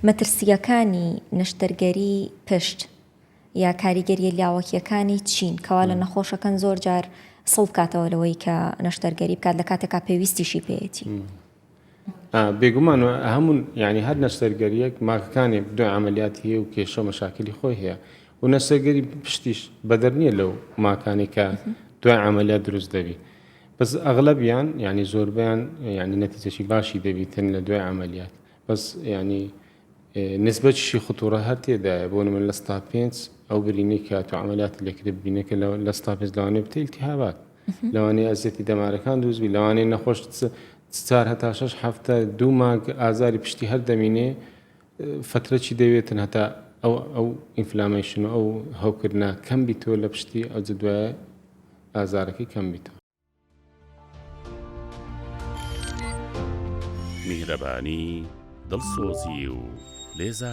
مەترسیەکانی نەشتەرگەری پشت یا کاریگەریە لاوەکیەکانی چین کەوا لە نەخۆشەکان زۆر جار سڵ کاتەوە لەوەی کە نەشتەرگەری بکات لە کاتێکا پێویستیشی پێیەتی. بێگومان هەمون یعنی هەر نەشتەرگەریەک ماکەکانی دوای عملیات هەیە و کێشە مەشاکلی خۆی هەیە و نەشتەرگەری پشتیش بەدەر نییە لەو ماکانی کە دوای عملیات دروست دەبی. بەس ئەغلبیان ینی زۆربیان ینی نەتیجەشی باشی دەبیتن لە دوای عملیات. بەس ینی نسبەتشی خوتوڕە هەر تێدایە بۆ من لە ستا 5 ئەو برینەی کە تو عملیات لێکرد بینەکە لە ستا 5 لەوانەیە بتە التیهابات، لەوانەیە ئەزیەتی دەمارەکان دروستبی، لەوانەیە نەخۆش 4 هەتا 6 هەفتە 2 مانگ ئازاری پشتی هەر دەمینێ فترەی دەوێتن هەتا ئەو ئینفلامیشن و ئەو هەوکردنا کەم بیتەوە لە پشتی ئەو دوایە ئازارەکەی کەم بیتەوە. میهرەبانی، دڵسۆزی و لێزان